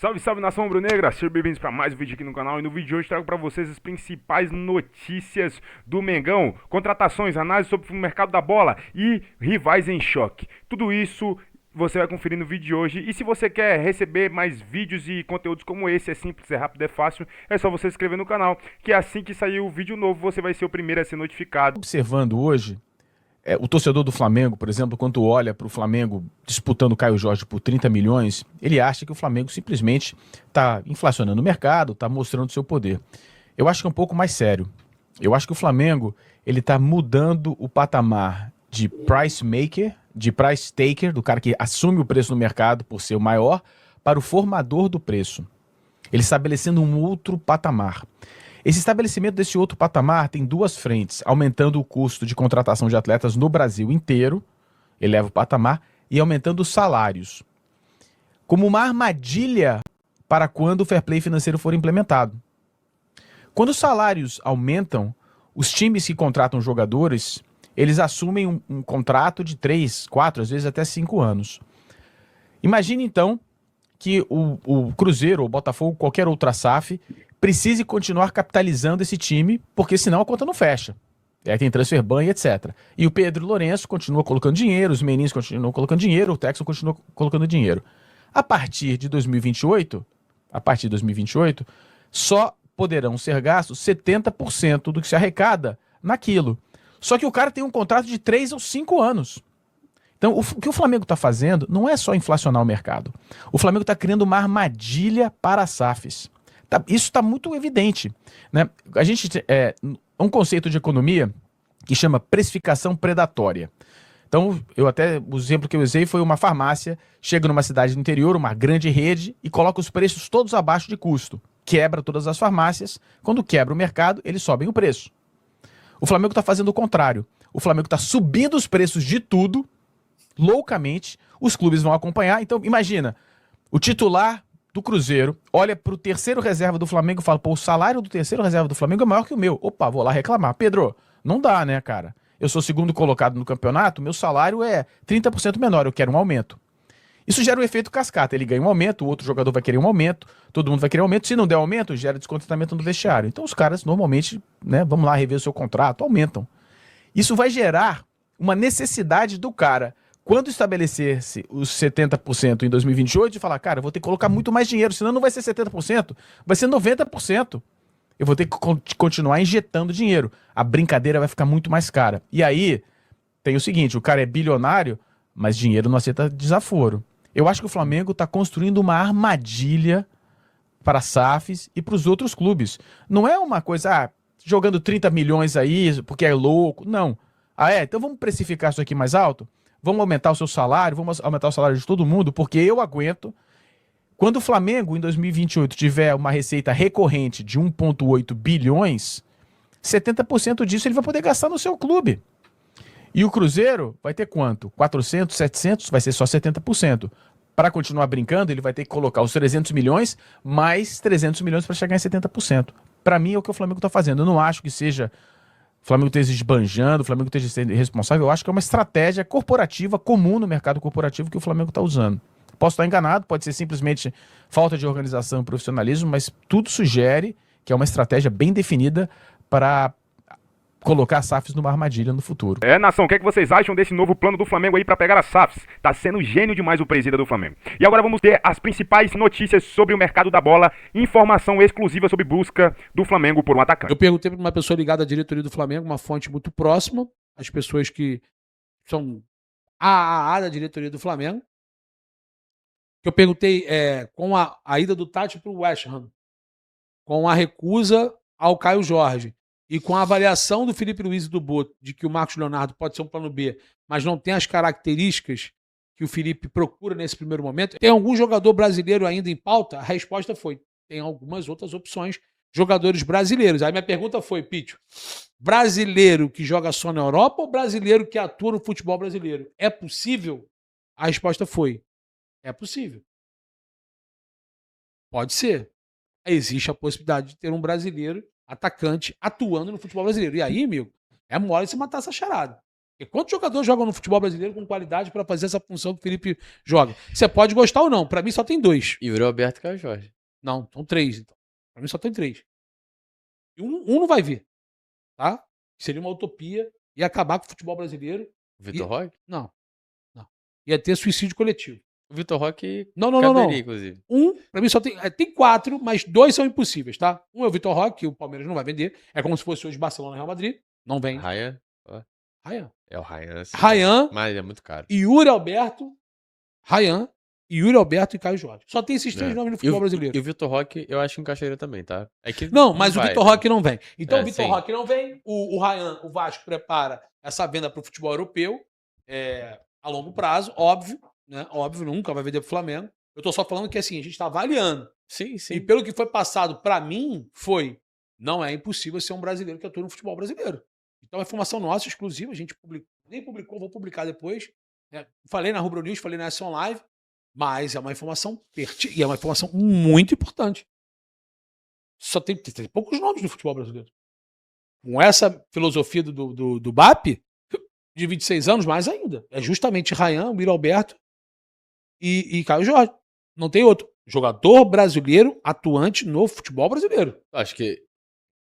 Salve, salve nação rubro-negra! Sejam bem-vindos para mais um vídeo aqui no canal e no vídeo de hoje trago para vocês as principais notícias do Mengão, contratações, análise sobre o mercado da bola e rivais em choque. Tudo isso você vai conferir no vídeo de hoje e se você quer receber mais vídeos e conteúdos como esse, é simples, é rápido, é fácil, é só você se inscrever no canal que assim que sair o vídeo novo você vai ser o primeiro a ser notificado. Observando hoje, o torcedor do Flamengo, por exemplo, quando olha para o Flamengo disputando o Caio Jorge por 30 milhões, ele acha que o Flamengo simplesmente está inflacionando o mercado, está mostrando seu poder. Eu acho que é um pouco mais sério. Eu acho que o Flamengo ele está mudando o patamar de price maker, de price taker, do cara que assume o preço no mercado por ser o maior, para o formador do preço. Ele estabelecendo um outro patamar. Esse estabelecimento desse outro patamar tem duas frentes, aumentando o custo de contratação de atletas no Brasil inteiro, eleva o patamar, e aumentando os salários. Como uma armadilha para quando o fair play financeiro for implementado. Quando os salários aumentam, os times que contratam jogadores, eles assumem um contrato de 3, 4, às vezes até 5 anos. Imagine então que o Cruzeiro, o Botafogo, qualquer outra SAF, precise continuar capitalizando esse time, porque senão a conta não fecha. Aí tem transfer ban e etc. E o Pedro Lourenço continua colocando dinheiro, os meninos continuam colocando dinheiro, o Texon continua colocando dinheiro. A partir de 2028, só poderão ser gastos 70% do que se arrecada naquilo. Só que o cara tem um contrato de 3 ou 5 anos. Então, o que o Flamengo está fazendo não é só inflacionar o mercado. O Flamengo está criando uma armadilha para as SAFs. Isso está muito evidente, né? A gente um conceito de economia que chama precificação predatória. Então, o exemplo que eu usei foi uma farmácia, chega numa cidade do interior, uma grande rede, e coloca os preços todos abaixo de custo. Quebra todas as farmácias. Quando quebra o mercado, eles sobem o preço. O Flamengo está fazendo o contrário. O Flamengo está subindo os preços de tudo, loucamente, os clubes vão acompanhar. Então, imagina, o titular do Cruzeiro olha pro terceiro reserva do Flamengo e fala, pô, o salário do terceiro reserva do Flamengo é maior que o meu. Opa, vou lá reclamar. Pedro, não dá, né, cara? Eu sou segundo colocado no campeonato, meu salário é 30% menor, eu quero um aumento. Isso gera um efeito cascata. Ele ganha um aumento, o outro jogador vai querer um aumento, todo mundo vai querer um aumento. Se não der aumento, gera descontentamento no vestiário. Então os caras normalmente, né, vamos lá rever o seu contrato, aumentam. Isso vai gerar uma necessidade do cara, quando estabelecer-se os 70% em 2028, de falar, cara, eu vou ter que colocar muito mais dinheiro, senão não vai ser 70%, vai ser 90%. Eu vou ter que continuar injetando dinheiro. A brincadeira vai ficar muito mais cara. E aí, tem o seguinte, o cara é bilionário, mas dinheiro não aceita desaforo. Eu acho que o Flamengo está construindo uma armadilha para SAFs e para os outros clubes. Não é uma coisa, jogando 30 milhões aí, porque é louco. Não. Então vamos precificar isso aqui mais alto? Vamos aumentar o seu salário, vamos aumentar o salário de todo mundo, porque eu aguento. Quando o Flamengo, em 2028, tiver uma receita recorrente de 1,8 bilhões, 70% disso ele vai poder gastar no seu clube. E o Cruzeiro vai ter quanto? 400, 700? Vai ser só 70%. Para continuar brincando, ele vai ter que colocar os 300 milhões mais 300 milhões para chegar em 70%. Para mim, é o que o Flamengo está fazendo. Eu não acho que seja o Flamengo esteja esbanjando, o Flamengo esteja sendo irresponsável. Eu acho que é uma estratégia corporativa comum no mercado corporativo que o Flamengo está usando. Posso estar enganado, pode ser simplesmente falta de organização e profissionalismo, mas tudo sugere que é uma estratégia bem definida para colocar as SAFs numa armadilha no futuro. Nação, o que é que vocês acham desse novo plano do Flamengo aí para pegar as SAFs? Tá sendo gênio demais o presida do Flamengo. E agora vamos ter as principais notícias sobre o mercado da bola, informação exclusiva sobre busca do Flamengo por um atacante. Eu perguntei para uma pessoa ligada à diretoria do Flamengo, uma fonte muito próxima, as pessoas que são AAA da diretoria do Flamengo, que eu perguntei com a ida do Tite para o West Ham, com a recusa ao Caio Jorge, e com a avaliação do Felipe Luiz e do Boto de que o Marcos Leonardo pode ser um plano B, mas não tem as características que o Felipe procura nesse primeiro momento. Tem algum jogador brasileiro ainda em pauta? A resposta foi, tem algumas outras opções, jogadores brasileiros. Aí minha pergunta foi, Pítio, brasileiro que joga só na Europa ou brasileiro que atua no futebol brasileiro? É possível? A resposta foi, é possível. Pode ser. Existe a possibilidade de ter um brasileiro atacante atuando no futebol brasileiro. E aí, amigo, é mole você matar essa charada. E quantos jogadores jogam no futebol brasileiro com qualidade para fazer essa função que o Felipe joga? Você pode gostar ou não. Para mim só tem 2. Yuri Alberto e Caio Jorge. Não, são 3. Então. Para mim só tem 3. E um não vai vir. Tá? Seria uma utopia. Ia acabar com o futebol brasileiro. Vitor Roque? Não. Ia ter suicídio coletivo. O Vitor Roque Não. caberia, inclusive. Pra mim só tem 4, mas 2 são impossíveis, tá? Um é o Vitor Roque, que o Palmeiras não vai vender. É como se fosse hoje Barcelona e Real Madrid. Não vende. Ryan. Ryan. É o Ryan. Sim, Ryan. Mas é muito caro. Yuri Alberto. Ryan. Yuri Alberto e Caio Jorge. Só tem esses 3 nomes no futebol brasileiro. E o Vitor Roque, eu acho que encaixaria também, tá? É que Não, mas o vai, Vitor né? Roque não vem. Então o Vitor sim. Roque não vem. O Ryan, o Vasco prepara essa venda para o futebol europeu a longo prazo, óbvio. Né? Óbvio, nunca vai vender pro Flamengo. Eu tô só falando que assim, a gente tá avaliando. Sim. E pelo que foi passado pra mim, não é impossível ser um brasileiro que atua no futebol brasileiro. Então é informação nossa, exclusiva, a gente nem publicou, vou publicar depois. Né? Falei na Rubro News, falei na Ação Live, mas é uma informação e é uma informação muito importante. Só tem poucos nomes no futebol brasileiro. Com essa filosofia do BAP, de 26 anos, mais ainda. É justamente Ryan, Miro Alberto e Caio Jorge. Não tem outro. Jogador brasileiro atuante no futebol brasileiro. Acho que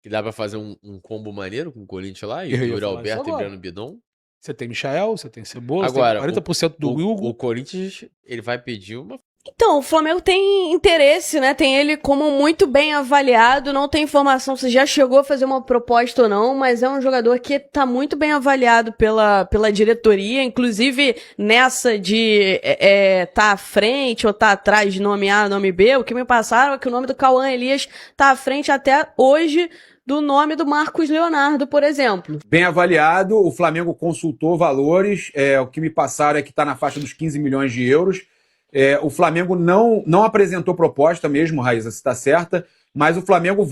dá pra fazer um combo maneiro com o Corinthians lá. E Eu ia Yuri falar Alberto isso e agora. Breno Bidon. Você tem Michael, você tem Cebola, Agora, você tem 40% do Hugo. O Corinthians, ele vai pedir uma... Então, o Flamengo tem interesse, né? Tem ele como muito bem avaliado. Não tem informação se já chegou a fazer uma proposta ou não, mas é um jogador que tá muito bem avaliado pela diretoria. Inclusive, nessa de tá à frente ou tá atrás de nome A, nome B, o que me passaram é que o nome do Cauã Elias tá à frente até hoje do nome do Marcos Leonardo, por exemplo. Bem avaliado, o Flamengo consultou valores, o que me passaram é que está na faixa dos 15 milhões de euros. O Flamengo não apresentou proposta mesmo, Raíssa, se está certa, mas o Flamengo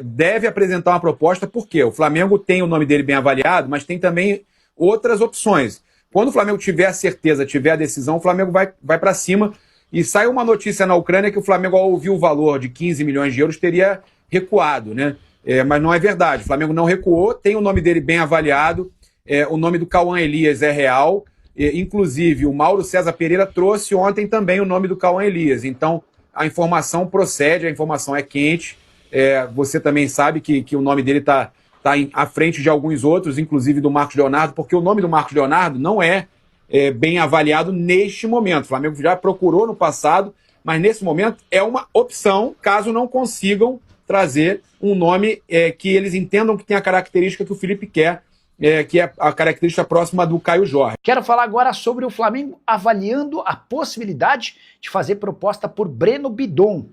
deve apresentar uma proposta, porque o Flamengo tem o nome dele bem avaliado, mas tem também outras opções. Quando o Flamengo tiver a certeza, tiver a decisão, o Flamengo vai para cima. E saiu uma notícia na Ucrânia que o Flamengo, ao ouvir o valor de 15 milhões de euros, teria recuado, né? Mas não é verdade, o Flamengo não recuou, tem o nome dele bem avaliado, o nome do Cauã Elias é real. Inclusive, o Mauro César Pereira trouxe ontem também o nome do Cauã Elias. Então, a informação procede, a informação é quente. Você também sabe que o nome dele está à frente de alguns outros, inclusive do Marcos Leonardo, porque o nome do Marcos Leonardo não é bem avaliado neste momento. O Flamengo já procurou no passado, mas nesse momento é uma opção, caso não consigam trazer um nome que eles entendam que tem a característica que o Felipe quer, que é a característica próxima do Caio Jorge. Quero falar agora sobre o Flamengo avaliando a possibilidade de fazer proposta por Breno Bidon.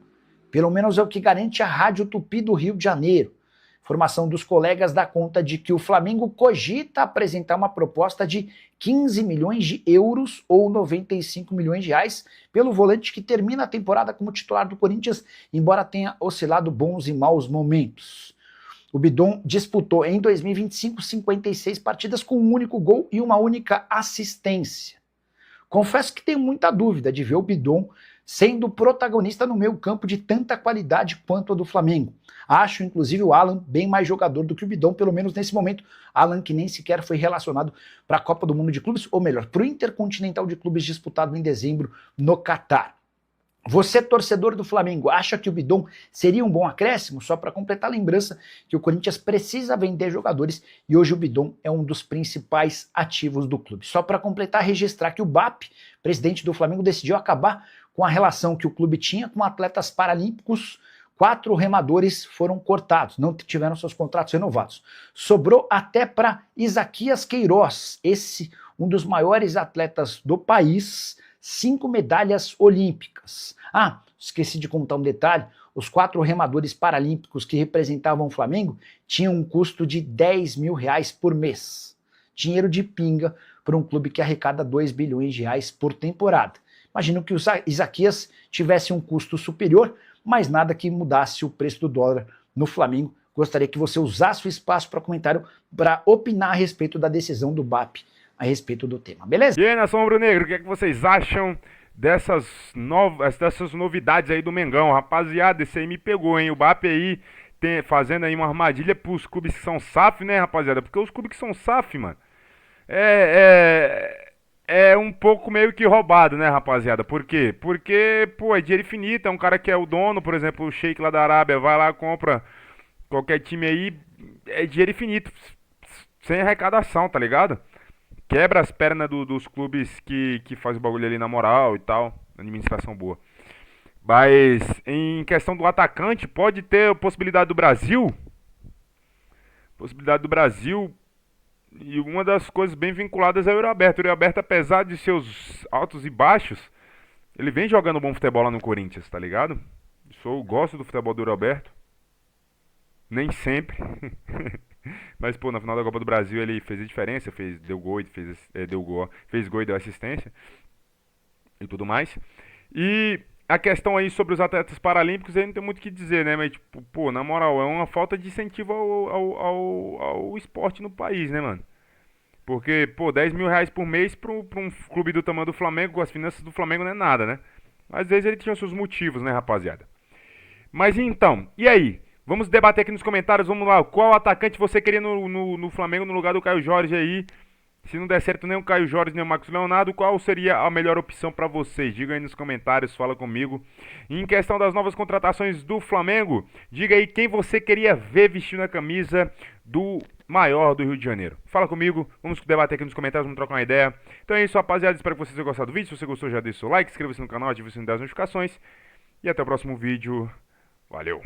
Pelo menos é o que garante a Rádio Tupi do Rio de Janeiro. Informação dos colegas dá conta de que o Flamengo cogita apresentar uma proposta de 15 milhões de euros ou 95 milhões de reais pelo volante que termina a temporada como titular do Corinthians, embora tenha oscilado bons e maus momentos. O Bidon disputou em 2025 56 partidas com um único gol e uma única assistência. Confesso que tenho muita dúvida de ver o Bidon sendo protagonista no meio campo de tanta qualidade quanto a do Flamengo. Acho, inclusive, o Alan bem mais jogador do que o Bidon, pelo menos nesse momento. Alan que nem sequer foi relacionado para a Copa do Mundo de Clubes, ou melhor, para o Intercontinental de Clubes disputado em dezembro no Catar. Você, torcedor do Flamengo, acha que o Bidon seria um bom acréscimo? Só para completar a lembrança que o Corinthians precisa vender jogadores e hoje o Bidon é um dos principais ativos do clube. Só para completar, registrar que o BAP, presidente do Flamengo, decidiu acabar com a relação que o clube tinha com atletas paralímpicos. 4 remadores foram cortados, não tiveram seus contratos renovados. Sobrou até para Isaquias Queiroz, esse um dos maiores atletas do país, 5 medalhas olímpicas. Esqueci de contar um detalhe, os 4 remadores paralímpicos que representavam o Flamengo tinham um custo de 10 mil reais por mês. Dinheiro de pinga para um clube que arrecada 2 bilhões de reais por temporada. Imagino que o Isaquias tivesse um custo superior, mas nada que mudasse o preço do dólar no Flamengo. Gostaria que você usasse o espaço para comentário para opinar a respeito da decisão do BAP a respeito do tema, beleza? E aí, Nação Rubro-Negra, o que é que vocês acham dessas novidades aí do Mengão? Rapaziada, esse aí me pegou, hein? O BAP aí fazendo aí uma armadilha pros clubes que são SAF, né, rapaziada? Porque os clubes que são SAF, mano, é um pouco meio que roubado, né, rapaziada? Por quê? Porque, pô, é dinheiro infinito, é um cara que é o dono, por exemplo, o Sheik lá da Arábia, vai lá, compra qualquer time aí, é dinheiro infinito, sem arrecadação, tá ligado? Quebra as pernas dos clubes que faz o bagulho ali na moral e tal, administração boa. Mas em questão do atacante, pode ter a possibilidade do Brasil. Possibilidade do Brasil. E uma das coisas bem vinculadas é o Yuri Alberto. O Yuri Alberto, apesar de seus altos e baixos, ele vem jogando bom futebol lá no Corinthians, tá ligado? Gosto do futebol do Yuri Alberto. Nem sempre. Mas, pô, na final da Copa do Brasil ele fez a diferença, deu gol, fez gol e deu assistência. E tudo mais. E a questão aí sobre os atletas paralímpicos, aí não tem muito o que dizer, né? Mas, tipo, pô, na moral, é uma falta de incentivo ao esporte no país, né, mano? Porque, pô, 10 mil reais por mês pra um clube do tamanho do Flamengo, com as finanças do Flamengo não é nada, né? Às vezes ele tinha seus motivos, né, rapaziada? Mas então, e aí? Vamos debater aqui nos comentários, vamos lá. Qual atacante você queria no Flamengo no lugar do Caio Jorge aí? Se não der certo nem o Caio Jorge nem o Marcos Leonardo, qual seria a melhor opção pra vocês? Diga aí nos comentários, fala comigo. E em questão das novas contratações do Flamengo, diga aí quem você queria ver vestindo a camisa do maior do Rio de Janeiro. Fala comigo, vamos debater aqui nos comentários, vamos trocar uma ideia. Então é isso, rapaziada, espero que vocês tenham gostado do vídeo. Se você gostou, já deixa o seu like, inscreva-se no canal, ative o sininho das notificações. E até o próximo vídeo. Valeu!